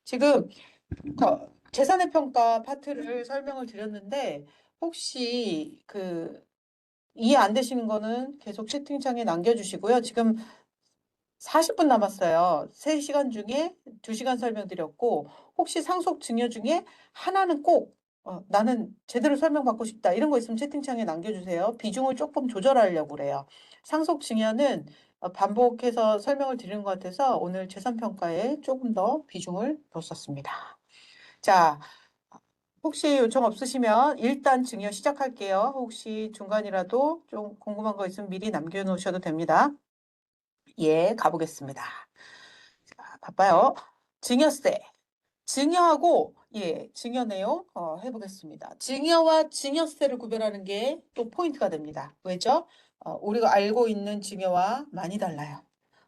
지금 재산의 평가 파트를 설명을 드렸는데 혹시 이해 안 되시는 거는 계속 채팅창에 남겨주시고요. 지금 40분 남았어요. 3시간 중에 2시간 설명드렸고 혹시 상속 증여 중에 하나는 꼭 나는 제대로 설명받고 싶다 이런 거 있으면 채팅창에 남겨주세요. 비중을 조금 조절하려고 그래요. 상속 증여는 반복해서 설명을 드리는 것 같아서 오늘 재산평가에 조금 더 비중을 뒀었습니다. 자, 혹시 요청 없으시면 일단 증여 시작할게요. 혹시 중간이라도 좀 궁금한 거 있으면 미리 남겨놓으셔도 됩니다. 예, 가보겠습니다. 자, 바빠요. 증여세. 증여하고, 예, 증여 내용, 해보겠습니다. 증여와 증여세를 구별하는 게 또 포인트가 됩니다. 왜죠? 우리가 알고 있는 증여와 많이 달라요.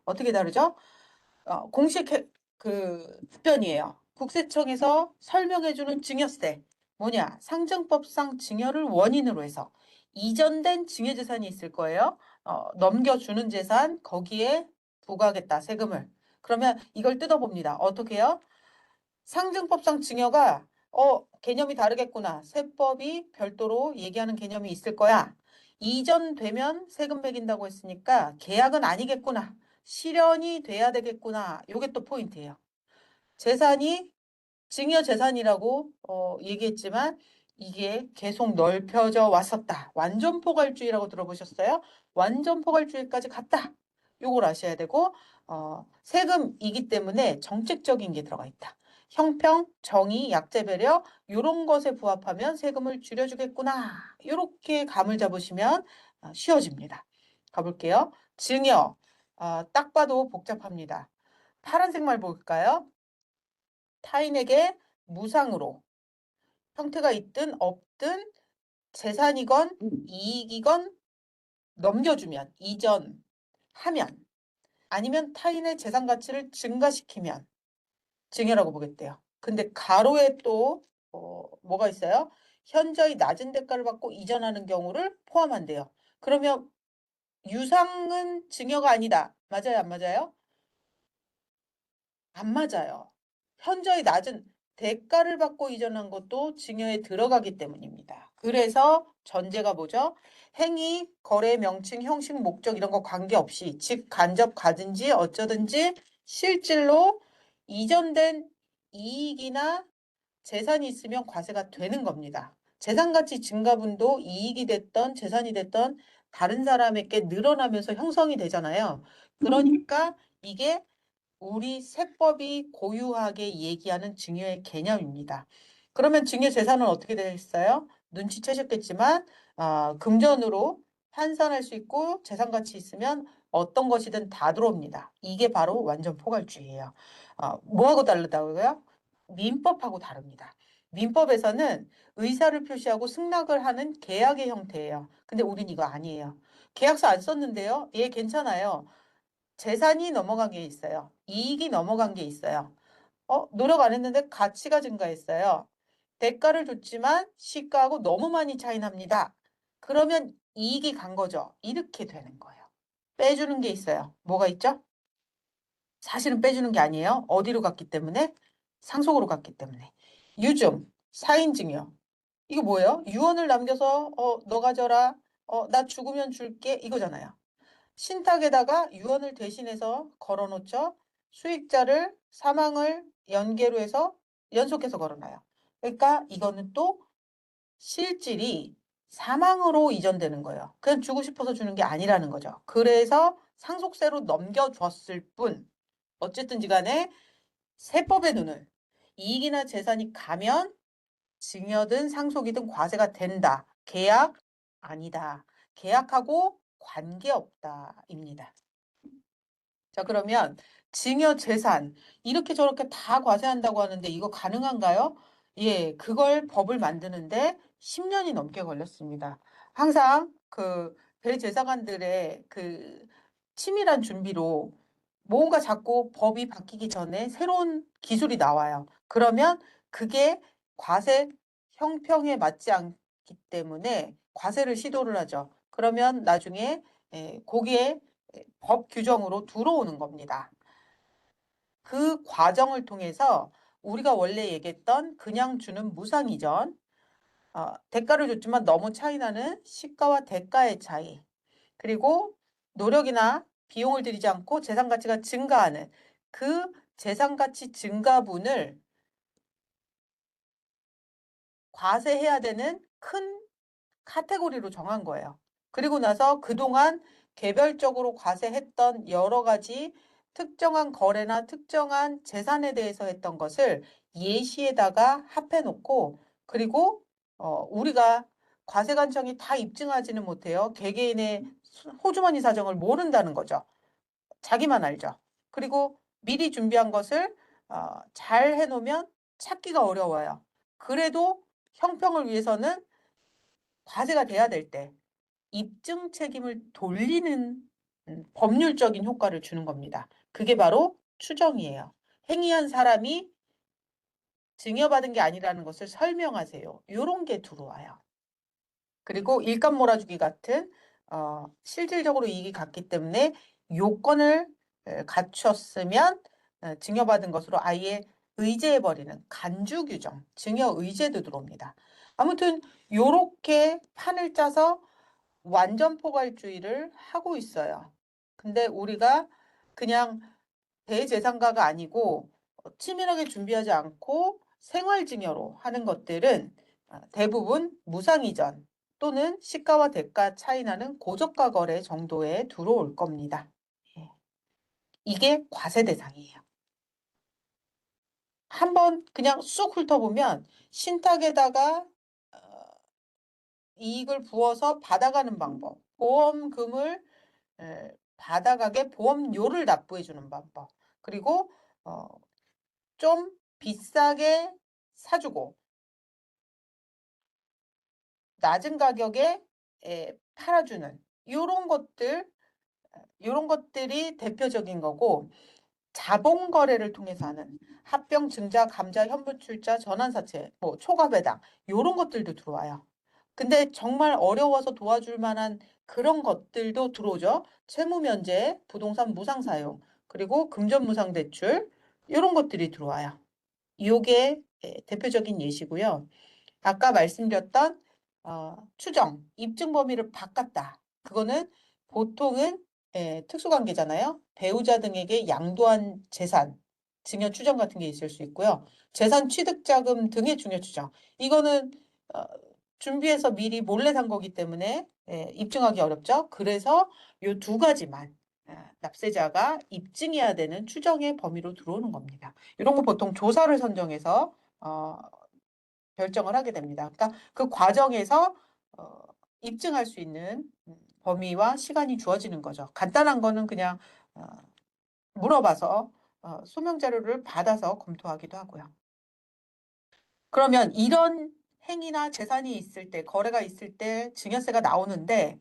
어떻게 다르죠? 공식 답변이에요. 국세청에서 설명해주는 증여세. 뭐냐? 상증법상 증여를 원인으로 해서 이전된 증여재산이 있을 거예요. 넘겨주는 재산, 거기에 부과하겠다, 세금을. 그러면 이걸 뜯어봅니다. 어떻게 해요? 상증법상 증여가 개념이 다르겠구나. 세법이 별도로 얘기하는 개념이 있을 거야. 이전되면 세금 매긴다고 했으니까 계약은 아니겠구나. 실현이 돼야 되겠구나. 요게 또 포인트예요. 재산이 증여 재산이라고 얘기했지만 이게 계속 넓혀져 왔었다. 완전 포괄주의라고 들어보셨어요? 완전 포괄주의까지 갔다. 요걸 아셔야 되고 세금이기 때문에 정책적인 게 들어가 있다. 형평, 정의, 약재 배려 요런 것에 부합하면 세금을 줄여주겠구나. 요렇게 감을 잡으시면 쉬워집니다. 가볼게요. 증여. 딱 봐도 복잡합니다. 파란색만 볼까요? 타인에게 무상으로 형태가 있든 없든 재산이건 이익이건 넘겨주면, 이전하면, 아니면 타인의 재산 가치를 증가시키면 증여라고 보겠대요. 근데 가로에 또 뭐가 있어요? 현저히 낮은 대가를 받고 이전하는 경우를 포함한대요. 그러면 유상은 증여가 아니다. 맞아요, 안 맞아요? 안 맞아요. 현저히 낮은 대가를 받고 이전한 것도 증여에 들어가기 때문입니다. 그래서 전제가 뭐죠? 행위, 거래, 명칭, 형식, 목적 이런 거 관계없이 즉 간접 가든지 어쩌든지 실질로 이전된 이익이나 재산이 있으면 과세가 되는 겁니다. 재산 가치 증가분도 이익이 됐던 재산이 됐던 다른 사람에게 늘어나면서 형성이 되잖아요. 그러니까 이게 우리 세법이 고유하게 얘기하는 증여의 개념입니다. 그러면 증여 재산은 어떻게 되어 있어요? 눈치채셨겠지만 금전으로 환산할 수 있고 재산 가치 있으면 어떤 것이든 다 들어옵니다. 이게 바로 완전 포괄주의예요. 뭐하고 다르다고요? 민법하고 다릅니다. 민법에서는 의사를 표시하고 승낙을 하는 계약의 형태예요. 근데 우린 이거 아니에요. 계약서 안 썼는데요. 예, 괜찮아요. 재산이 넘어간 게 있어요. 이익이 넘어간 게 있어요. 노력 안 했는데 가치가 증가했어요. 대가를 줬지만 시가하고 너무 많이 차이 납니다. 그러면 이익이 간 거죠. 이렇게 되는 거예요. 빼주는 게 있어요. 뭐가 있죠? 사실은 빼주는 게 아니에요. 어디로 갔기 때문에? 상속으로 갔기 때문에. 유증, 사인증여. 이거 뭐예요? 유언을 남겨서 너 가져라. 나 죽으면 줄게. 이거잖아요. 신탁에다가 유언을 대신해서 걸어놓죠. 수익자를 사망을 연계로 해서 연속해서 걸어놔요. 그러니까 이거는 또 실질이 사망으로 이전되는 거예요. 그냥 주고 싶어서 주는 게 아니라는 거죠. 그래서 상속세로 넘겨줬을 뿐 어쨌든지 간에 세법의 눈을 이익이나 재산이 가면 증여든 상속이든 과세가 된다. 계약 아니다. 계약하고 관계없다입니다. 자, 그러면 증여 재산 이렇게 저렇게 다 과세한다고 하는데 이거 가능한가요? 예, 그걸 법을 만드는데 10년이 넘게 걸렸습니다. 항상 대제사관들의 치밀한 준비로 뭔가 자꾸 법이 바뀌기 전에 새로운 기술이 나와요. 그러면 그게 과세 형평에 맞지 않기 때문에 과세를 시도를 하죠. 그러면 나중에 거기에 법 규정으로 들어오는 겁니다. 그 과정을 통해서 우리가 원래 얘기했던 그냥 주는 무상이전, 대가를 줬지만 너무 차이 나는 시가와 대가의 차이, 그리고 노력이나 비용을 들이지 않고 재산 가치가 증가하는 그 재산 가치 증가분을 과세해야 되는 큰 카테고리로 정한 거예요. 그리고 나서 그동안 개별적으로 과세했던 여러 가지 특정한 거래나 특정한 재산에 대해서 했던 것을 예시에다가 합해 놓고, 그리고 우리가 과세관청이 다 입증하지는 못해요. 개개인의 호주머니 사정을 모른다는 거죠. 자기만 알죠. 그리고 미리 준비한 것을 잘 해놓으면 찾기가 어려워요. 그래도 형평을 위해서는 과세가 돼야 될 때 입증 책임을 돌리는 법률적인 효과를 주는 겁니다. 그게 바로 추정이에요. 행위한 사람이 증여받은 게 아니라는 것을 설명하세요. 이런 게 들어와요. 그리고 일감 몰아주기 같은 실질적으로 이익이 갔기 때문에 요건을 갖췄으면 증여받은 것으로 아예 의제해버리는 간주 규정, 증여 의제도 들어옵니다. 아무튼 요렇게 판을 짜서 완전 포괄주의를 하고 있어요. 근데 우리가 그냥 대재산가가 아니고 치밀하게 준비하지 않고 생활증여로 하는 것들은 대부분 무상이전 또는 시가와 대가 차이 나는 고저가 거래 정도에 들어올 겁니다. 예. 이게 과세 대상이에요. 한번 그냥 쑥 훑어보면 신탁에다가 이익을 부어서 받아가는 방법, 보험금을 받아가게 보험료를 납부해 주는 방법, 그리고 좀 비싸게 사주고 낮은 가격에 팔아주는 이런 것들이 대표적인 거고, 자본 거래를 통해서 하는 합병, 증자, 감자, 현물출자, 전환사채, 뭐 초과 배당 이런 것들도 들어와요. 근데 정말 어려워서 도와줄 만한 그런 것들도 들어오죠. 채무 면제, 부동산 무상 사용, 그리고 금전 무상 대출 이런 것들이 들어와요. 이게 대표적인 예시고요. 아까 말씀드렸던 추정, 입증 범위를 바꿨다. 그거는 보통은 특수관계잖아요. 배우자 등에게 양도한 재산, 증여 추정 같은 게 있을 수 있고요. 재산 취득자금 등의 증여 추정. 이거는 어, 준비해서 미리 몰래 산 거기 때문에 입증하기 어렵죠. 그래서 이 두 가지만 납세자가 입증해야 되는 추정의 범위로 들어오는 겁니다. 이런 거 보통 조사를 선정해서 결정을 하게 됩니다. 그러니까 그 과정에서 어, 입증할 수 있는 범위와 시간이 주어지는 거죠. 간단한 거는 그냥 물어봐서 소명 자료를 받아서 검토하기도 하고요. 그러면 이런 행위나 재산이 있을 때, 거래가 있을 때 증여세가 나오는데,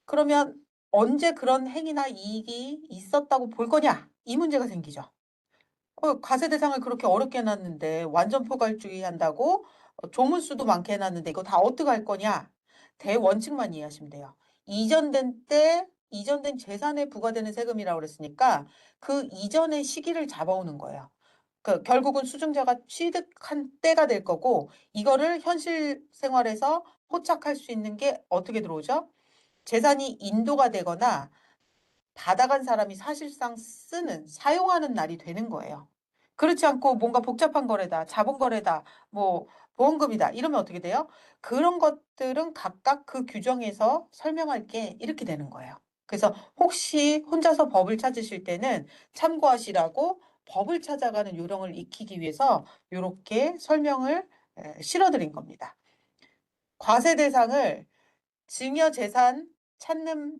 그러면 언제 그런 행위나 이익이 있었다고 볼 거냐? 이 문제가 생기죠. 과세 대상을 그렇게 어렵게 해놨는데 완전 포괄주의 한다고 조문수도 많게 해놨는데 이거 다 어떻게 할 거냐? 대원칙만 이해하시면 돼요. 이전된 재산에 부과되는 세금이라고 그랬으니까 그 이전의 시기를 잡아오는 거예요. 결국은 수증자가 취득한 때가 될 거고, 이거를 현실 생활에서 포착할 수 있는 게 어떻게 들어오죠? 재산이 인도가 되거나 받아간 사람이 사실상 사용하는 날이 되는 거예요. 그렇지 않고 뭔가 복잡한 거래다, 자본 거래다, 뭐 보험금이다 이러면 어떻게 돼요? 그런 것들은 각각 그 규정에서 설명할 게 이렇게 되는 거예요. 그래서 혹시 혼자서 법을 찾으실 때는 참고하시라고 법을 찾아가는 요령을 익히기 위해서 이렇게 설명을 실어드린 겁니다. 과세 대상을 증여 재산 찾는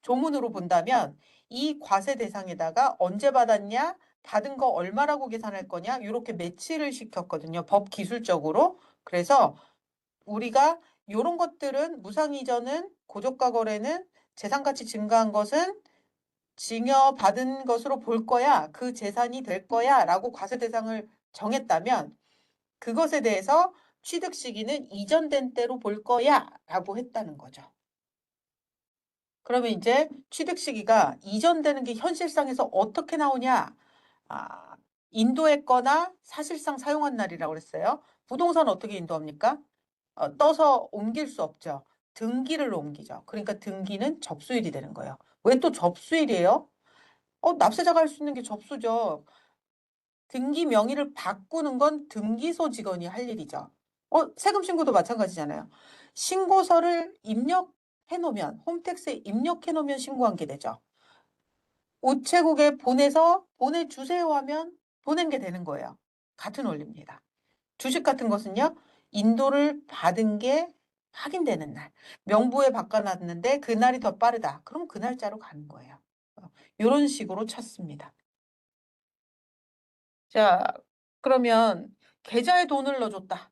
조문으로 본다면 이 과세 대상에다가 언제 받았냐, 받은 거 얼마라고 계산할 거냐, 이렇게 매치를 시켰거든요. 법 기술적으로. 그래서 우리가 이런 것들은 무상 이전은 고저가 거래는 재산 가치 증가한 것은 증여 받은 것으로 볼 거야, 그 재산이 될 거야라고 과세 대상을 정했다면 그것에 대해서 취득 시기는 이전된 때로 볼 거야라고 했다는 거죠. 그러면 이제 취득 시기가 이전되는 게 현실상에서 어떻게 나오냐? 인도했거나 사실상 사용한 날이라고 그랬어요. 부동산 어떻게 인도합니까? 떠서 옮길 수 없죠. 등기를 옮기죠. 그러니까 등기는 접수일이 되는 거예요. 왜 또 접수일이에요? 납세자가 할 수 있는 게 접수죠. 등기 명의를 바꾸는 건 등기소 직원이 할 일이죠. 세금 신고도 마찬가지잖아요. 신고서를 입력해 놓으면, 홈택스에 입력해 놓으면 신고한 게 되죠. 우체국에 보내서 보내주세요 하면 보낸 게 되는 거예요. 같은 원리입니다. 주식 같은 것은요, 인도를 받은 게 확인되는 날. 명부에 바꿔놨는데 그날이 더 빠르다. 그럼 그 날짜로 가는 거예요. 이런 식으로 찾습니다. 자, 그러면 계좌에 돈을 넣어줬다.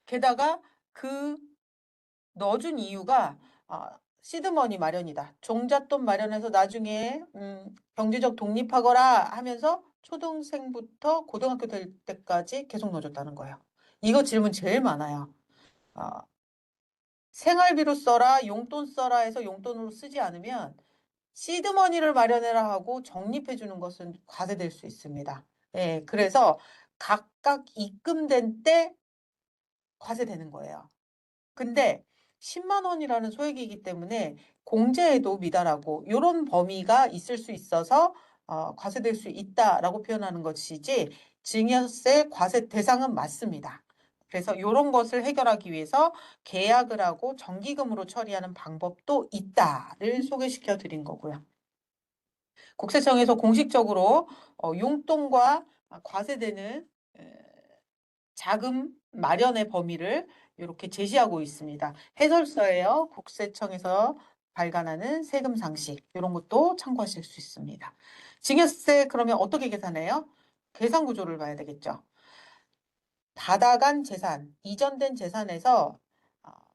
게다가 그 넣어준 이유가 시드머니 마련이다. 종잣돈 마련해서 나중에 경제적 독립하거라 하면서 초등생부터 고등학교 될 때까지 계속 넣어줬다는 거예요. 이거 질문 제일 많아요. 어, 생활비로 써라, 용돈 써라 해서 용돈으로 쓰지 않으면 시드머니를 마련해라 하고 적립해주는 것은 과세될 수 있습니다. 네, 그래서 각각 입금된 때 과세되는 거예요. 근데 10만 원이라는 소액이기 때문에 공제에도 미달하고 이런 범위가 있을 수 있어서 과세될 수 있다라고 표현하는 것이지 증여세 과세 대상은 맞습니다. 그래서 이런 것을 해결하기 위해서 계약을 하고 정기금으로 처리하는 방법도 있다를 소개시켜 드린 거고요. 국세청에서 공식적으로 용돈과 과세되는 자금 마련의 범위를 이렇게 제시하고 있습니다. 해설서예요. 국세청에서 발간하는 세금 상식 이런 것도 참고하실 수 있습니다. 증여세 그러면 어떻게 계산해요? 계산 구조를 봐야 되겠죠. 받아간 재산, 이전된 재산에서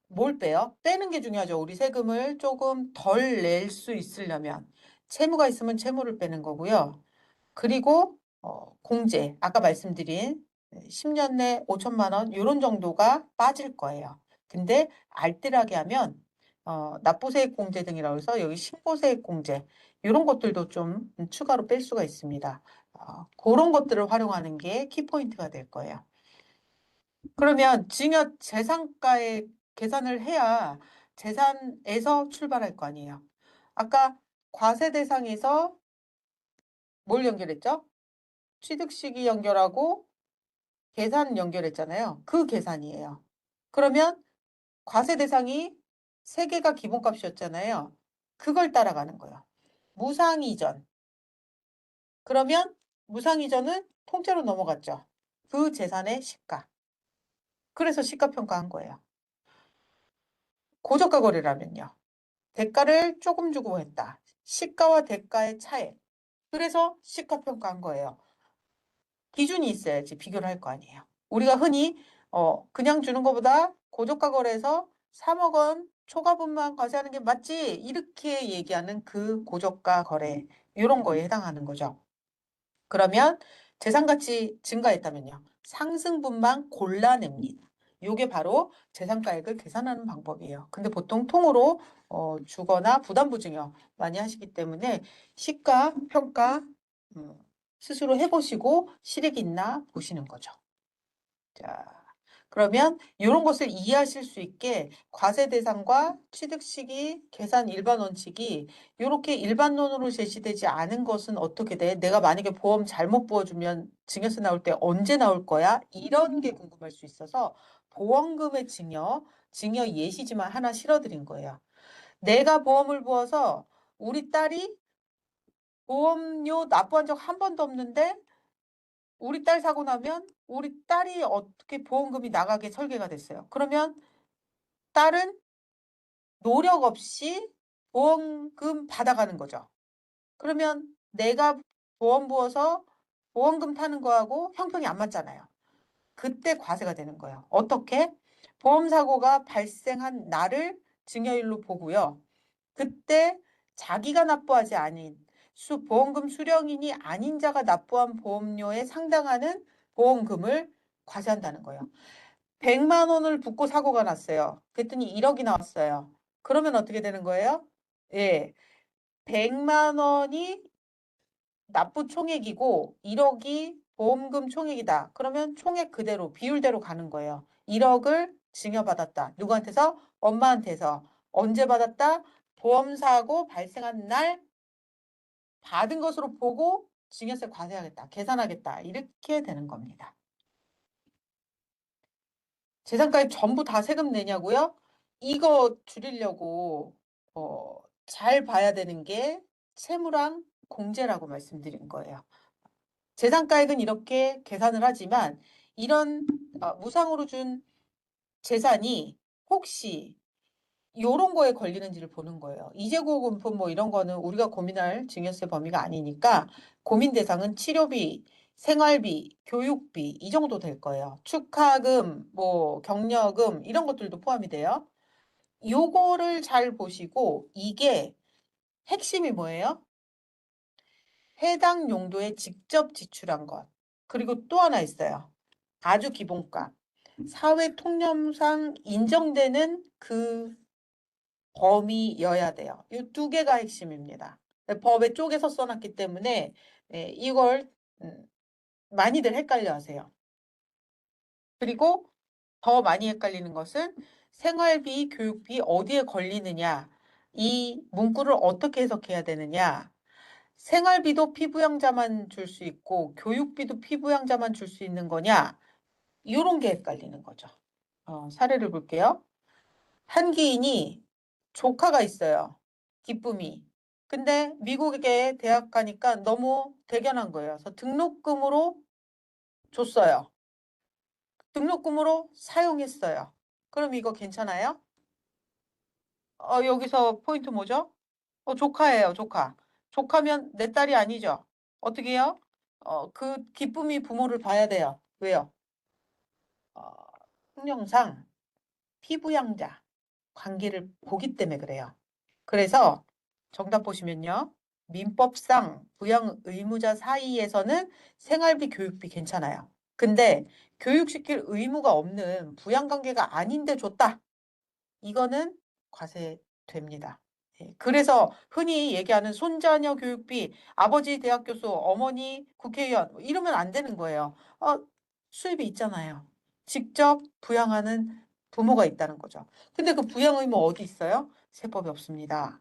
뭘 빼요? 빼는 게 중요하죠. 우리 세금을 조금 덜 낼 수 있으려면 채무가 있으면 채무를 빼는 거고요. 그리고 공제, 아까 말씀드린 10년 내 5천만 원 이런 정도가 빠질 거예요. 근데 알뜰하게 하면 납부세액 공제 등이라고 해서 여기 신고세액 공제 이런 것들도 좀 추가로 뺄 수가 있습니다. 그런 것들을 활용하는 게 키포인트가 될 거예요. 그러면 증여 재산가의 계산을 해야 재산에서 출발할 거 아니에요. 아까 과세 대상에서 뭘 연결했죠? 취득 시기 연결하고 계산 연결했잖아요. 그 계산이에요. 그러면 과세 대상이 3개가 기본값이었잖아요. 그걸 따라가는 거예요. 무상이전. 그러면 무상이전은 통째로 넘어갔죠. 그 재산의 시가. 그래서 시가평가한 거예요. 고저가 거래라면요. 대가를 조금 주고 했다. 시가와 대가의 차이. 그래서 시가평가한 거예요. 기준이 있어야지 비교를 할 거 아니에요. 우리가 흔히 그냥 주는 것보다 고저가 거래에서 3억 원 초과분만 과세하는 게 맞지? 이렇게 얘기하는 그 고저가 거래 이런 거에 해당하는 거죠. 그러면 재산가치 증가했다면요. 상승분만 골라냅니다. 이게 바로 재산가액을 계산하는 방법이에요. 근데 보통 통으로 주거나 부담부증여 많이 하시기 때문에 시가 평가 스스로 해보시고 실익이 있나 보시는 거죠. 자, 그러면 이런 것을 이해하실 수 있게 과세 대상과 취득 시기, 계산 일반 원칙이 이렇게 일반론으로 제시되지 않은 것은 어떻게 돼? 내가 만약에 보험 잘못 부어주면 증여세 나올 때 언제 나올 거야? 이런 게 궁금할 수 있어서 보험금의 증여 예시지만 하나 실어드린 거예요. 내가 보험을 부어서 우리 딸이 보험료 납부한 적 한 번도 없는데 우리 딸 사고 나면 우리 딸이 어떻게 보험금이 나가게 설계가 됐어요. 그러면 딸은 노력 없이 보험금 받아가는 거죠. 그러면 내가 보험 부어서 보험금 타는 거하고 형평이 안 맞잖아요. 그때 과세가 되는 거예요. 어떻게? 보험사고가 발생한 날을 증여일로 보고요. 그때 자기가 납부하지 않은 보험금 수령인이 아닌 자가 납부한 보험료에 상당하는 보험금을 과세한다는 거예요. 100만 원을 붓고 사고가 났어요. 그랬더니 1억이 나왔어요. 그러면 어떻게 되는 거예요? 예. 100만 원이 납부 총액이고 1억이 보험금 총액이다. 그러면 총액 그대로 비율대로 가는 거예요. 1억을 증여받았다. 누구한테서? 엄마한테서. 언제 받았다? 보험사고 발생한 날 받은 것으로 보고 증여세 과세하겠다. 계산하겠다. 이렇게 되는 겁니다. 재산가액 전부 다 세금 내냐고요? 이거 줄이려고 잘 봐야 되는 게 채무랑 공제라고 말씀드린 거예요. 재산가액은 이렇게 계산을 하지만 이런 무상으로 준 재산이 혹시 요런 거에 걸리는지를 보는 거예요. 이재고금품 뭐 이런 거는 우리가 고민할 증여세 범위가 아니니까 고민 대상은 치료비, 생활비, 교육비 이 정도 될 거예요. 축하금, 뭐 격려금 이런 것들도 포함이 돼요. 요거를 잘 보시고 이게 핵심이 뭐예요? 해당 용도에 직접 지출한 것. 그리고 또 하나 있어요. 아주 기본가. 사회 통념상 인정되는 그 범위여야 돼요. 이 두 개가 핵심입니다. 법에 쪼개서 써놨기 때문에 이걸 많이들 헷갈려 하세요. 그리고 더 많이 헷갈리는 것은 생활비, 교육비 어디에 걸리느냐, 이 문구를 어떻게 해석해야 되느냐, 생활비도 피부양자만 줄 수 있고 교육비도 피부양자만 줄 수 있는 거냐, 이런 게 헷갈리는 거죠. 사례를 볼게요. 한기인이 조카가 있어요. 기쁨이. 근데 미국에 대학 가니까 너무 대견한 거예요. 그래서 등록금으로 줬어요. 등록금으로 사용했어요. 그럼 이거 괜찮아요? 여기서 포인트 뭐죠? 조카예요, 조카. 조카면 내 딸이 아니죠. 어떻게 해요? 그 기쁨이 부모를 봐야 돼요. 왜요? 어, 형령상 피부양자 관계를 보기 때문에 그래요. 그래서 정답 보시면요. 민법상 부양 의무자 사이에서는 생활비, 교육비 괜찮아요. 근데 교육시킬 의무가 없는 부양관계가 아닌데 줬다. 이거는 과세됩니다. 그래서 흔히 얘기하는 손자녀 교육비, 아버지 대학 교수, 어머니 국회의원 이러면 안 되는 거예요. 수입이 있잖아요. 직접 부양하는 부모가 있다는 거죠. 근데 그 부양 의무 어디 있어요? 세법에 없습니다.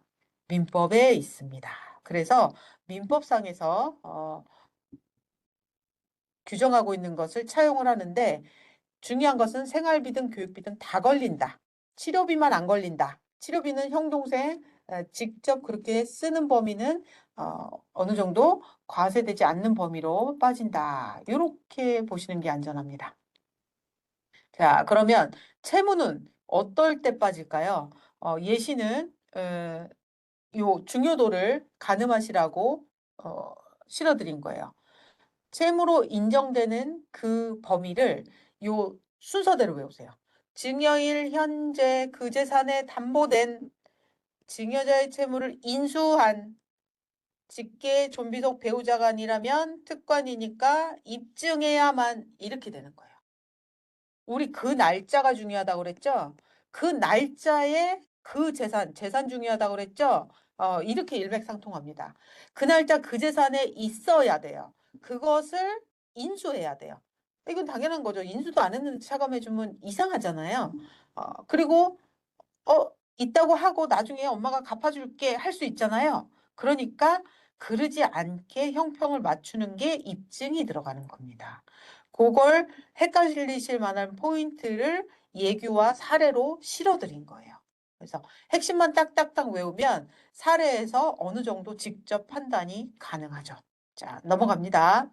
민법에 있습니다. 그래서 민법상에서 규정하고 있는 것을 차용을 하는데 중요한 것은 생활비든 교육비든 다 걸린다. 치료비만 안 걸린다. 치료비는 형 동생 직접 그렇게 쓰는 범위는 어느 정도 과세되지 않는 범위로 빠진다. 이렇게 보시는 게 안전합니다. 자, 그러면 채무는 어떨 때 빠질까요? 예시는 요 중요도를 가늠하시라고 어, 실어드린 거예요. 채무로 인정되는 그 범위를 요 순서대로 외우세요. 증여일 현재 그 재산에 담보된 증여자의 채무를 인수한 직계 존비속 배우자가 아니라면 특권이니까 입증해야만 이렇게 되는 거예요. 우리 그 날짜가 중요하다고 그랬죠? 그 날짜에 그 재산 중요하다고 그랬죠? 이렇게 일맥상통합니다. 그 날짜 그 재산에 있어야 돼요. 그것을 인수해야 돼요. 이건 당연한 거죠. 인수도 안 했는데 차감해주면 이상하잖아요. 그리고 있다고 하고 나중에 엄마가 갚아줄게 할 수 있잖아요. 그러니까 그러지 않게 형평을 맞추는 게 입증이 들어가는 겁니다. 그걸 헷갈리실 만한 포인트를 예규와 사례로 실어드린 거예요. 그래서 핵심만 딱딱딱 외우면 사례에서 어느 정도 직접 판단이 가능하죠. 자, 넘어갑니다.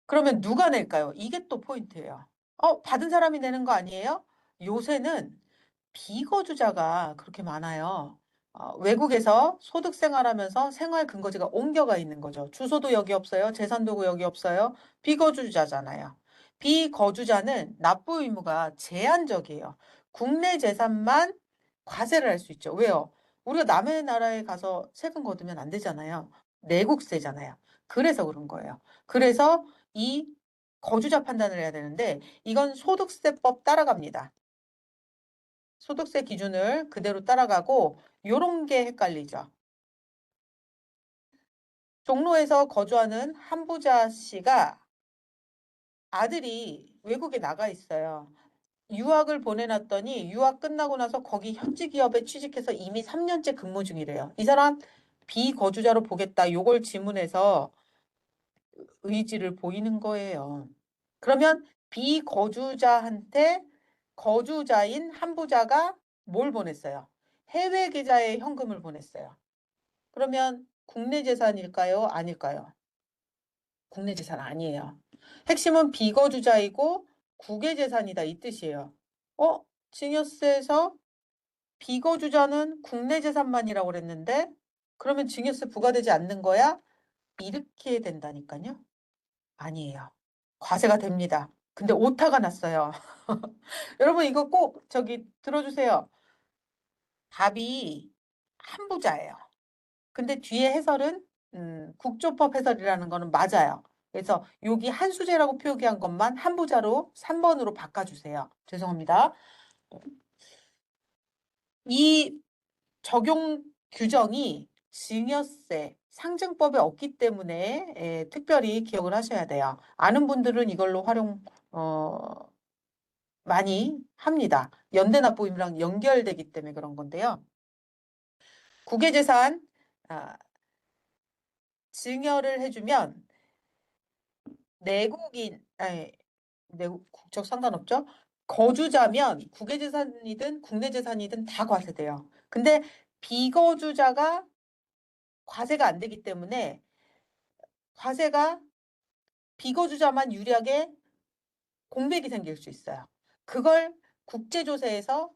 그러면 누가 낼까요? 이게 또 포인트예요. 받은 사람이 내는 거 아니에요? 요새는 비거주자가 그렇게 많아요. 외국에서 소득 생활하면서 생활 근거지가 옮겨가 있는 거죠. 주소도 여기 없어요. 재산도 여기 없어요. 비거주자잖아요. 비거주자는 납부 의무가 제한적이에요. 국내 재산만 과세를 할 수 있죠. 왜요? 우리가 남의 나라에 가서 세금 거두면 안 되잖아요. 내국세잖아요. 그래서 그런 거예요. 그래서 이 거주자 판단을 해야 되는데 이건 소득세법 따라갑니다. 소득세 기준을 그대로 따라가고 요런 게 헷갈리죠. 종로에서 거주하는 한부자 씨가 아들이 외국에 나가 있어요. 유학을 보내놨더니 유학 끝나고 나서 거기 현지 기업에 취직해서 이미 3년째 근무 중이래요. 이 사람 비거주자로 보겠다. 요걸 지문해서 의지를 보이는 거예요. 그러면 비거주자한테 거주자인 한부자가 뭘 보냈어요? 해외 계좌에 현금을 보냈어요. 그러면 국내 재산일까요? 아닐까요? 국내 재산 아니에요. 핵심은 비거주자이고 국외 재산이다 이 뜻이에요. 증여세에서 비거주자는 국내 재산만이라고 그랬는데 그러면 증여세 부과되지 않는 거야? 이렇게 된다니까요. 아니에요. 과세가 됩니다. 근데 오타가 났어요. 여러분 이거 꼭 저기 들어주세요. 답이 한부자예요. 근데 뒤에 해설은 국조법 해설이라는 거는 맞아요. 그래서 여기 한수제라고 표기한 것만 한부자로 3번으로 바꿔주세요. 죄송합니다. 이 적용 규정이 증여세 상증법에 없기 때문에 특별히 기억을 하셔야 돼요. 아는 분들은 이걸로 활용 많이 합니다. 연대납부임이랑 연결되기 때문에 그런 건데요. 국외재산 증여를 해주면 내국 국적 상관없죠? 거주자면 국외재산이든 국내재산이든 다 과세돼요. 근데 비거주자가 과세가 안 되기 때문에 과세가 비거주자만 유리하게 공백이 생길 수 있어요. 그걸 국제조세에서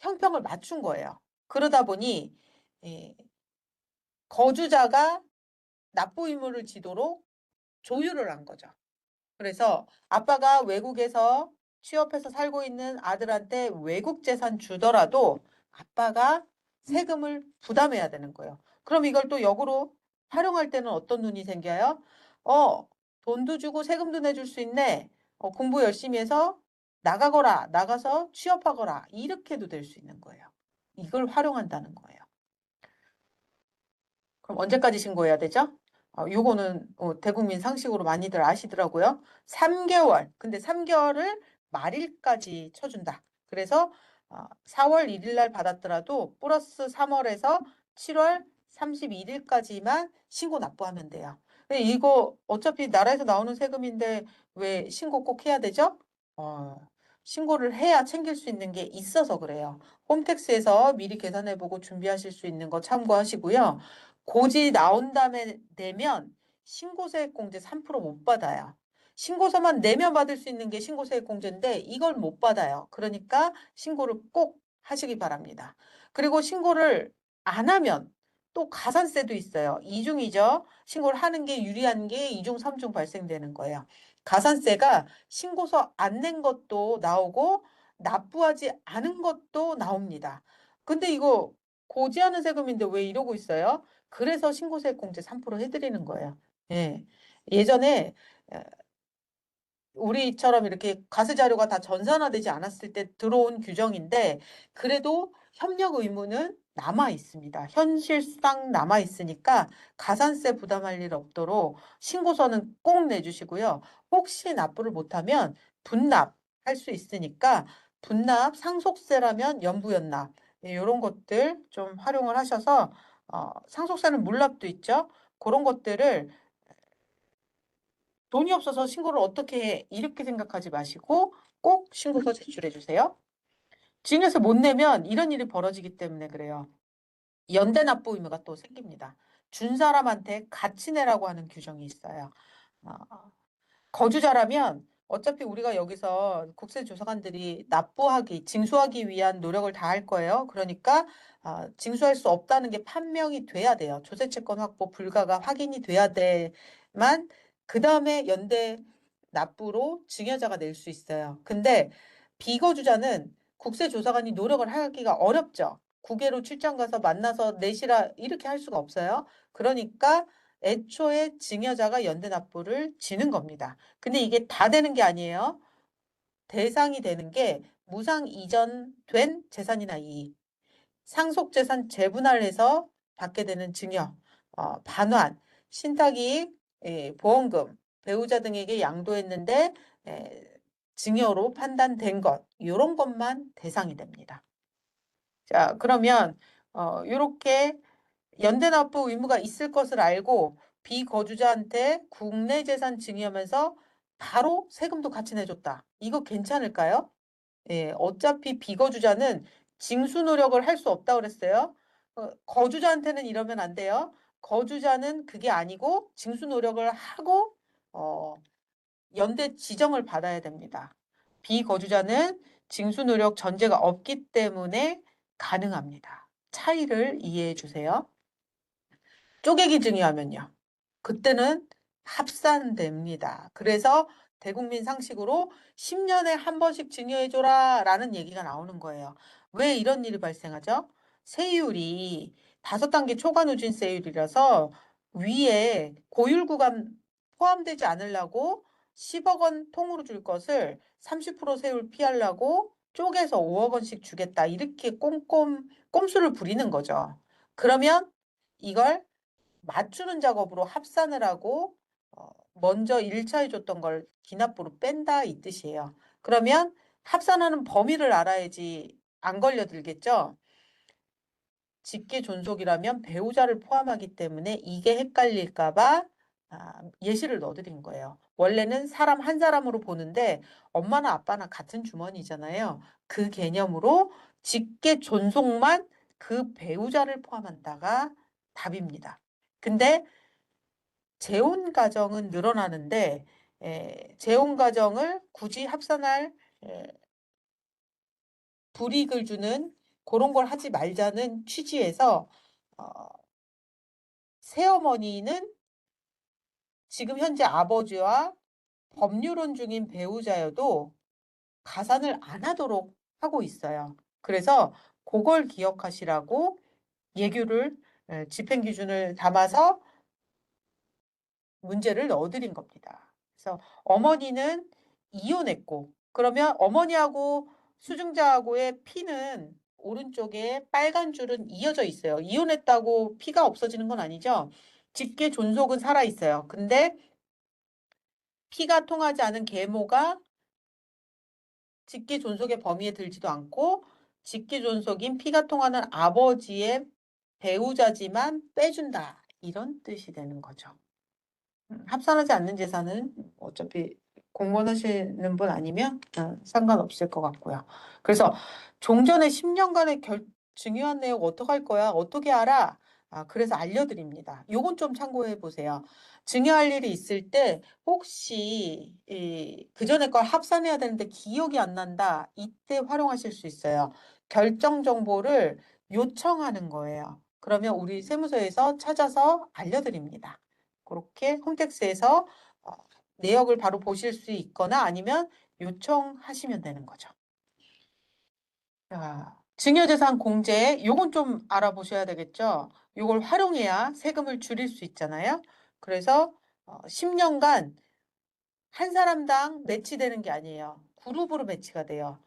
형평을 맞춘 거예요. 그러다 보니 거주자가 납부 의무를 지도록 조율을 한 거죠. 그래서 아빠가 외국에서 취업해서 살고 있는 아들한테 외국 재산 주더라도 아빠가 세금을 부담해야 되는 거예요. 그럼 이걸 또 역으로 활용할 때는 어떤 눈이 생겨요? 돈도 주고 세금도 내줄 수 있네. 공부 열심히 해서 나가거라, 나가서 취업하거라. 이렇게도 될 수 있는 거예요. 이걸 활용한다는 거예요. 그럼 언제까지 신고해야 되죠? 요거는 대국민 상식으로 많이들 아시더라고요. 3개월. 근데 3개월을 말일까지 쳐준다. 그래서 4월 1일 날 받았더라도 플러스 3월에서 7월 31일까지만 신고 납부하면 돼요. 근데 이거 어차피 나라에서 나오는 세금인데 왜 신고 꼭 해야 되죠? 신고를 해야 챙길 수 있는 게 있어서 그래요. 홈택스에서 미리 계산해보고 준비하실 수 있는 거 참고하시고요. 고지 나온 다음에 내면 신고세액공제 3%못 받아요. 신고서만 내면 받을 수 있는 게 신고세액공제인데 이걸 못 받아요. 그러니까 신고를 꼭 하시기 바랍니다. 그리고 신고를 안 하면 또 가산세도 있어요. 이중이죠. 신고를 하는 게 유리한 게 이중, 삼중 발생되는 거예요. 가산세가 신고서 안 낸 것도 나오고 납부하지 않은 것도 나옵니다. 근데 이거 고지하는 세금인데 왜 이러고 있어요? 그래서 신고세액 공제 3% 해드리는 거예요. 예. 예전에 우리처럼 이렇게 과세 자료가 다 전산화되지 않았을 때 들어온 규정인데 그래도 협력 의무는 남아 있습니다. 현실상 남아 있으니까 가산세 부담할 일 없도록 신고서는 꼭 내주시고요. 혹시 납부를 못하면 분납할 수 있으니까 분납, 상속세라면 연부연납 이런 것들 좀 활용을 하셔서 상속세는 물납도 있죠. 그런 것들을 돈이 없어서 신고를 어떻게 해? 이렇게 생각하지 마시고 꼭 신고서 제출해 주세요. 증여세 못 내면 이런 일이 벌어지기 때문에 그래요. 연대 납부 의무가 또 생깁니다. 준 사람한테 같이 내라고 하는 규정이 있어요. 어, 거주자라면 어차피 우리가 여기서 국세조사관들이 납부하기, 징수하기 위한 노력을 다 할 거예요. 그러니까 징수할 수 없다는 게 판명이 돼야 돼요. 조세채권 확보 불가가 확인이 돼야 돼만 그 다음에 연대 납부로 증여자가 낼 수 있어요. 근데 비거주자는 국세조사관이 노력을 하기가 어렵죠. 국외로 출장 가서 만나서 내시라 이렇게 할 수가 없어요. 그러니까 애초에 증여자가 연대 납부를 지는 겁니다. 근데 이게 다 되는 게 아니에요. 대상이 되는 게 무상 이전된 재산이나 이익, 상속재산 재분할해서 받게 되는 증여, 반환, 신탁이익, 보험금, 배우자 등에게 양도했는데 증여로 판단된 것, 이런 것만 대상이 됩니다. 자, 그러면 이렇게 연대납부 의무가 있을 것을 알고 비거주자한테 국내 재산 증여하면서 바로 세금도 같이 내줬다. 이거 괜찮을까요? 어차피 비거주자는 징수 노력을 할 수 없다고 그랬어요. 거주자한테는 이러면 안 돼요. 거주자는 그게 아니고 징수 노력을 하고 연대 지정을 받아야 됩니다. 비거주자는 징수 노력 전제가 없기 때문에 가능합니다. 차이를 이해해 주세요. 쪼개기 증여하면요. 그때는 합산됩니다. 그래서 대국민 상식으로 10년에 한 번씩 증여해줘라 라는 얘기가 나오는 거예요. 왜 이런 일이 발생하죠? 세율이 5단계 초과 누진세율이라서 위에 고율 구간 포함되지 않으려고 10억 원 통으로 줄 것을 30% 세율 피하려고 쪼개서 5억 원씩 주겠다. 이렇게 꼼수를 부리는 거죠. 그러면 이걸 맞추는 작업으로 합산을 하고 먼저 1차 해줬던 걸 기납부로 뺀다 이 뜻이에요. 그러면 합산하는 범위를 알아야지 안 걸려들겠죠. 직계 존속이라면 배우자를 포함하기 때문에 이게 헷갈릴까 봐 예시를 넣어드린 거예요. 원래는 사람 한 사람으로 보는데 엄마나 아빠나 같은 주머니잖아요. 그 개념으로 직계 존속만 그 배우자를 포함한다가 답입니다. 근데 재혼 가정은 늘어나는데 재혼 가정을 굳이 합산할 불이익을 주는 그런 걸 하지 말자는 취지에서 새어머니는 지금 현재 아버지와 법률혼 중인 배우자여도 가산을 안 하도록 하고 있어요. 그래서 그걸 기억하시라고 예규를 집행기준을 담아서 문제를 넣어드린 겁니다. 그래서 어머니는 이혼했고 그러면 어머니하고 수증자하고의 피는 오른쪽에 빨간 줄은 이어져 있어요. 이혼했다고 피가 없어지는 건 아니죠. 직계 존속은 살아 있어요. 근데 피가 통하지 않은 계모가 직계 존속의 범위에 들지도 않고 직계 존속인 피가 통하는 아버지의 배우자지만 빼준다. 이런 뜻이 되는 거죠. 합산하지 않는 재산은 어차피 공무원하시는 분 아니면 상관없을 것 같고요. 그래서 종전에 10년간의 중요한 내용 어떡할 거야? 어떻게 알아? 그래서 알려드립니다. 요건 좀 참고해 보세요. 증여할 일이 있을 때 혹시 그 전에 걸 합산해야 되는데 기억이 안 난다. 이때 활용하실 수 있어요. 결정 정보를 요청하는 거예요. 그러면 우리 세무서에서 찾아서 알려드립니다. 그렇게 홈택스에서 내역을 바로 보실 수 있거나 아니면 요청하시면 되는 거죠. 자, 증여재산 공제, 요건 좀 알아보셔야 되겠죠. 요걸 활용해야 세금을 줄일 수 있잖아요. 그래서 10년간 한 사람당 매치되는 게 아니에요. 그룹으로 매치가 돼요.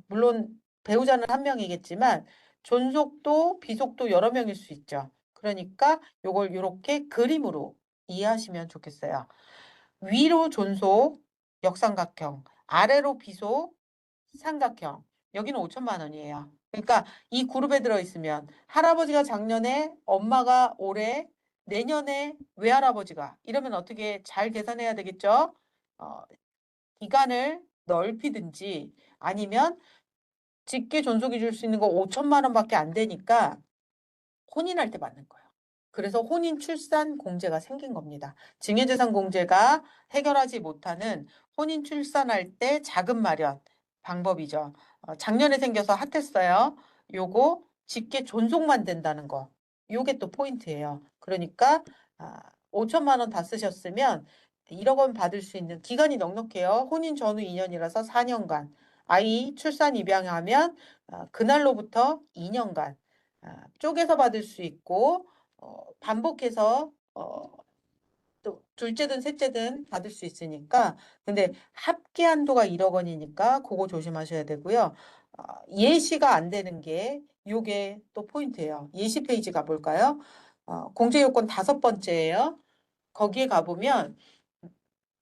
물론 배우자는 한 명이겠지만 존속도 비속도 여러 명일 수 있죠. 그러니까 요걸 이렇게 그림으로 이해하시면 좋겠어요. 위로 존속 역삼각형, 아래로 비속 삼각형. 여기는 5천만 원이에요. 그러니까 이 그룹에 들어있으면 할아버지가 작년에 엄마가 올해 내년에 외할아버지가 이러면 어떻게 잘 계산해야 되겠죠? 어, 기간을 넓히든지 아니면 직계 존속이 줄 수 있는 거 5천만 원밖에 안 되니까 혼인할 때 받는 거예요. 그래서 혼인 출산 공제가 생긴 겁니다. 증여재산 공제가 해결하지 못하는 혼인 출산할 때 자금 마련 방법이죠. 작년에 생겨서 핫했어요. 요거 직계 존속만 된다는 거. 요게 또 포인트예요. 그러니까 5천만 원 다 쓰셨으면 1억 원 받을 수 있는 기간이 넉넉해요. 혼인 전후 2년이라서 4년간. 아이 출산 입양하면 그날로부터 2년간 쪼개서 받을 수 있고 반복해서 또 둘째든 셋째든 받을 수 있으니까 근데 합계 한도가 1억 원이니까 그거 조심하셔야 되고요. 예시가 안 되는 게 요게 또 포인트예요. 예시 페이지 가볼까요? 공제 요건 5번째예요. 거기에 가보면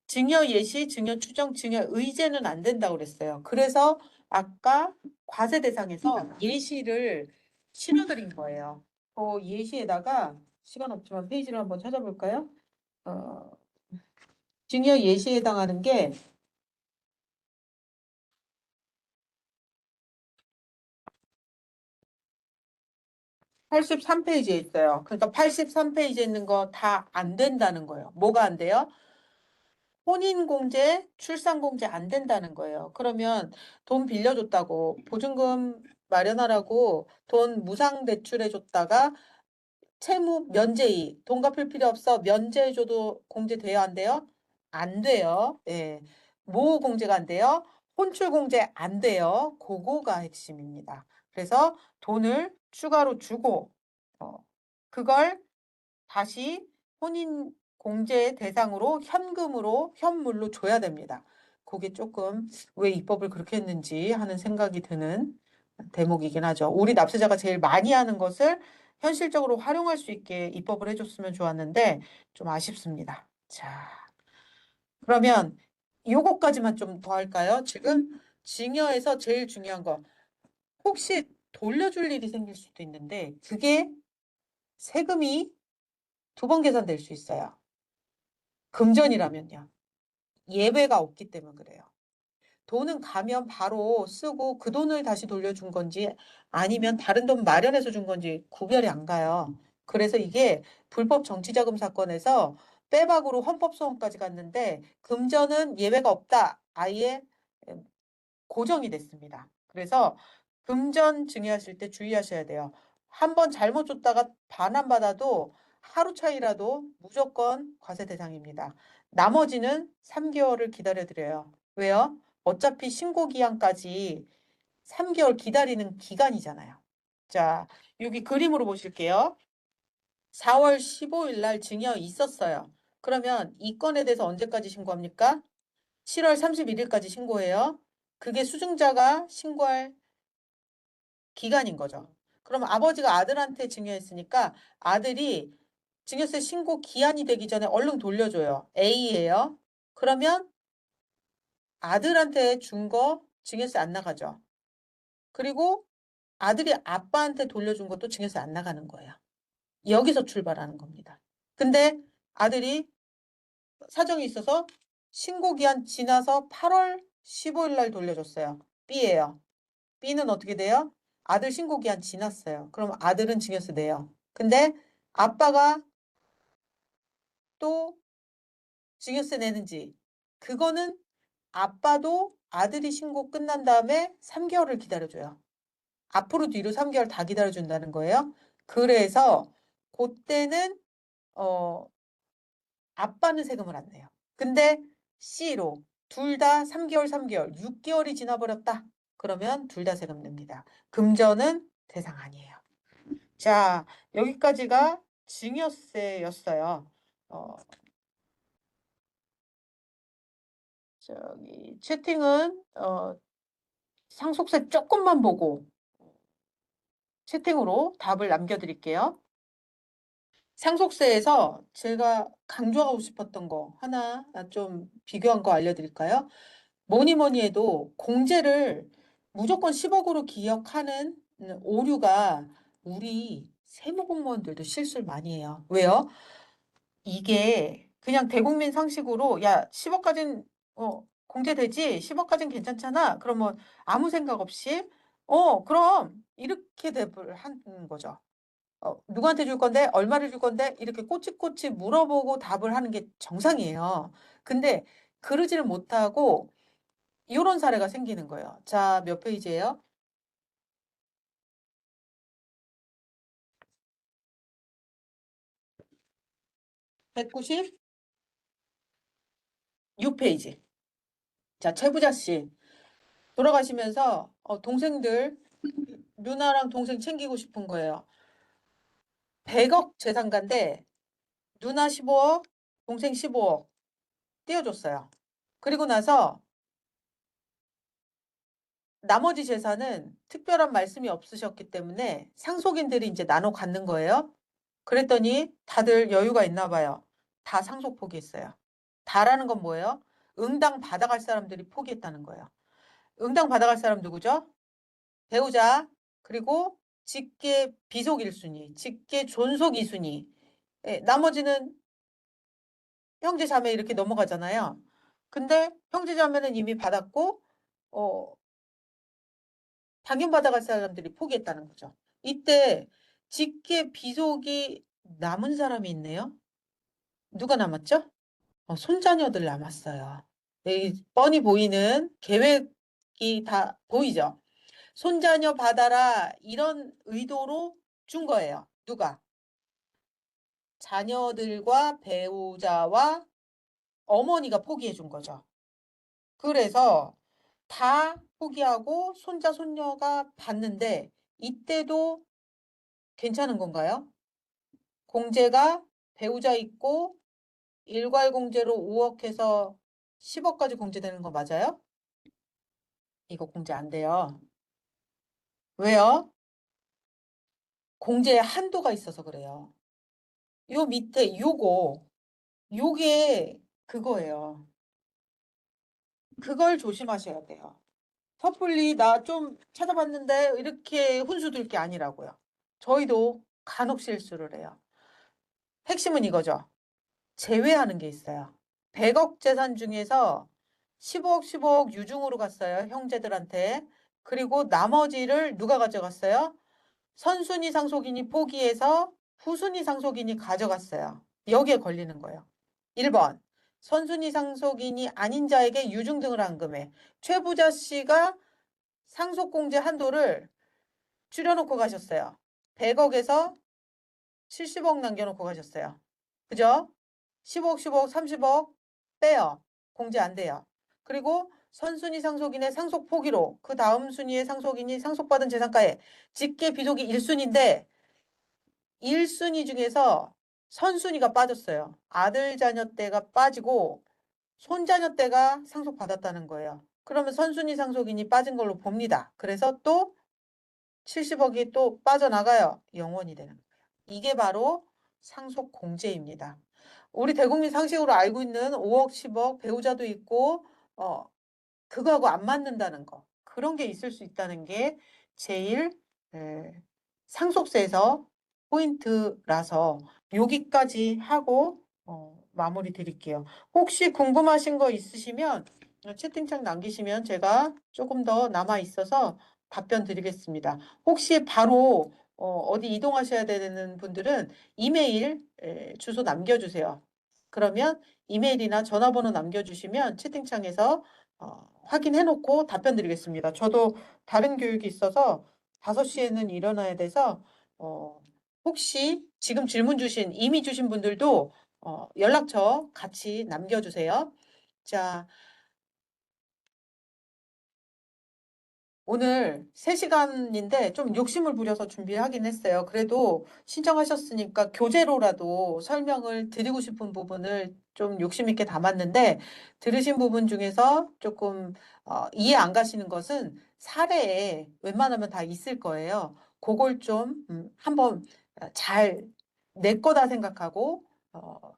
증여 예시, 증여 추정, 증여 의제는 안 된다고 그랬어요. 그래서 아까 과세 대상에서 예시를 실어드린 거예요. 예시에다가 시간 없지만 페이지를 한번 찾아볼까요? 어, 증여 예시에 해당하는 게 83페이지에 있어요. 그러니까 83페이지에 있는 거 다 안 된다는 거예요. 뭐가 안 돼요? 혼인공제, 출산공제 안 된다는 거예요. 그러면 돈 빌려줬다고 보증금 마련하라고 돈 무상 대출해줬다가 채무 면제이 돈 갚을 필요 없어 면제해줘도 공제돼요 안 돼요? 안 돼요. 예. 뭐 공제가 안 돼요? 혼출 공제 안 돼요. 그거가 핵심입니다. 그래서 돈을 추가로 주고 그걸 다시 혼인 공제 대상으로 현금으로 현물로 줘야 됩니다. 그게 조금 왜 입법을 그렇게 했는지 하는 생각이 드는 대목이긴 하죠. 우리 납세자가 제일 많이 하는 것을 현실적으로 활용할 수 있게 입법을 해줬으면 좋았는데 좀 아쉽습니다. 자, 그러면 요거까지만 좀 더 할까요? 지금 증여에서 제일 중요한 거 혹시 돌려줄 일이 생길 수도 있는데 그게 세금이 두 번 계산될 수 있어요. 금전이라면요. 예외가 없기 때문에 그래요. 돈은 가면 바로 쓰고 그 돈을 다시 돌려준 건지 아니면 다른 돈 마련해서 준 건지 구별이 안 가요. 그래서 이게 불법 정치자금 사건에서 빼박으로 헌법소원까지 갔는데 금전은 예외가 없다. 아예 고정이 됐습니다. 그래서 금전 증여하실 때 주의하셔야 돼요. 한 번 잘못 줬다가 반환받아도 하루 차이라도 무조건 과세 대상입니다. 나머지는 3개월을 기다려드려요. 왜요? 어차피 신고 기한까지 3개월 기다리는 기간이잖아요. 자, 여기 그림으로 보실게요. 4월 15일 날 증여 있었어요. 그러면 이 건에 대해서 언제까지 신고합니까? 7월 31일까지 신고해요. 그게 수증자가 신고할 기간인 거죠. 그럼 아버지가 아들한테 증여했으니까 아들이 증여세 신고 기한이 되기 전에 얼른 돌려줘요. A예요. 그러면 아들한테 준 거 증여세 안 나가죠. 그리고 아들이 아빠한테 돌려준 것도 증여세 안 나가는 거예요. 여기서 출발하는 겁니다. 근데 아들이 사정이 있어서 신고기한 지나서 8월 15일 날 돌려줬어요. B예요. B는 어떻게 돼요? 아들 신고기한 지났어요. 그럼 아들은 증여세 내요. 근데 아빠가 또 증여세 내는지 그거는 아빠도 아들이 신고 끝난 다음에 3개월을 기다려줘요. 앞으로 뒤로 3개월 다 기다려준다는 거예요. 그래서 그때는 어 아빠는 세금을 안 내요. 근데 C로 둘 다 3개월, 3개월, 6개월이 지나버렸다. 그러면 둘 다 세금 냅니다. 금전은 대상 아니에요. 자, 여기까지가 증여세였어요. 어, 채팅은 상속세 조금만 보고 채팅으로 답을 남겨드릴게요. 상속세에서 제가 강조하고 싶었던 거 하나 좀 비교한 거 알려드릴까요? 뭐니 뭐니 해도 공제를 무조건 10억으로 기억하는 오류가 우리 세무공무원들도 실수를 많이 해요. 왜요? 이게 그냥 대국민 상식으로 야 10억까진 공제되지 10억까진 괜찮잖아. 그러면 아무 생각 없이 그럼 이렇게 대답을 하는 거죠. 누구한테 줄 건데 얼마를 줄 건데 이렇게 꼬치꼬치 물어보고 답을 하는 게 정상이에요. 근데 그러지를 못하고 이런 사례가 생기는 거예요. 자, 몇 페이지예요? 196페이지. 자, 최부자 씨 돌아가시면서 동생들 누나랑 동생 챙기고 싶은 거예요. 100억 재산가인데 누나 15억, 동생 15억 띄워줬어요. 그리고 나서 나머지 재산은 특별한 말씀이 없으셨기 때문에 상속인들이 이제 나눠 갖는 거예요. 그랬더니 다들 여유가 있나 봐요. 다 상속 포기했어요. 다라는 건 뭐예요? 응당 받아갈 사람들이 포기했다는 거예요. 응당 받아갈 사람 누구죠? 배우자, 그리고 직계 비속 1순위, 직계 존속 2순위. 예, 나머지는 형제 자매 이렇게 넘어가잖아요. 근데 형제 자매는 이미 받았고 어, 당연받아갈 사람들이 포기했다는 거죠. 이때 직계 비속이 남은 사람이 있네요. 누가 남았죠? 손자녀들 남았어요. 이 뻔히 보이는 계획이 다 보이죠? 손자녀 받아라 이런 의도로 준 거예요. 누가? 자녀들과 배우자와 어머니가 포기해 준 거죠. 그래서 다 포기하고 손자, 손녀가 받는데 이때도 괜찮은 건가요? 공제가 배우자 있고 일괄 공제로 5억 해서 10억까지 공제되는 거 맞아요? 이거 공제 안 돼요. 왜요? 공제에 한도가 있어서 그래요. 요 밑에 요게 그거예요. 그걸 조심하셔야 돼요. 섣불리 나 좀 찾아봤는데 이렇게 훈수 둘 게 아니라고요. 저희도 간혹 실수를 해요. 핵심은 이거죠. 제외하는 게 있어요. 100억 재산 중에서 15억, 15억 유증으로 갔어요. 형제들한테. 그리고 나머지를 누가 가져갔어요? 선순위 상속인이 포기해서 후순위 상속인이 가져갔어요. 여기에 걸리는 거예요. 1번. 선순위 상속인이 아닌 자에게 유증 등을 한 금액. 최부자 씨가 상속공제 한도를 줄여놓고 가셨어요. 100억에서 70억 남겨놓고 가셨어요. 그죠? 15억, 15억, 30억 빼요. 공제 안 돼요. 그리고 선순위 상속인의 상속 포기로 그 다음 순위의 상속인이 상속받은 재산가에 직계 비속이 1순위인데 1순위 중에서 선순위가 빠졌어요. 아들 자녀 때가 빠지고 손자녀 때가 상속받았다는 거예요. 그러면 선순위 상속인이 빠진 걸로 봅니다. 그래서 또 70억이 또 빠져나가요. 영원이 되는 거예요. 이게 바로 상속 공제입니다. 우리 대국민 상식으로 알고 있는 5억, 10억 배우자도 있고 그거하고 안 맞는다는 거. 그런 게 있을 수 있다는 게 제일 상속세에서 포인트라서 여기까지 하고 마무리 드릴게요. 혹시 궁금하신 거 있으시면 채팅창 남기시면 제가 조금 더 남아 있어서 답변 드리겠습니다. 혹시 바로 어디 이동하셔야 되는 분들은 이메일 주소 남겨주세요. 그러면 이메일이나 전화번호 남겨주시면 채팅창에서 확인해놓고 답변 드리겠습니다. 저도 다른 교육이 있어서 5시에는 일어나야 돼서 혹시 지금 질문 주신 이미 주신 분들도 연락처 같이 남겨주세요. 자, 오늘 3시간인데 좀 욕심을 부려서 준비하긴 했어요. 그래도 신청하셨으니까 교재로라도 설명을 드리고 싶은 부분을 좀 욕심 있게 담았는데 들으신 부분 중에서 조금 이해 안 가시는 것은 사례에 웬만하면 다 있을 거예요. 그걸 좀 한번 잘 내 거다 생각하고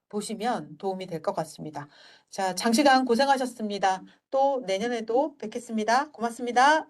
보시면 도움이 될 것 같습니다. 자, 장시간 고생하셨습니다. 또 내년에도 뵙겠습니다. 고맙습니다.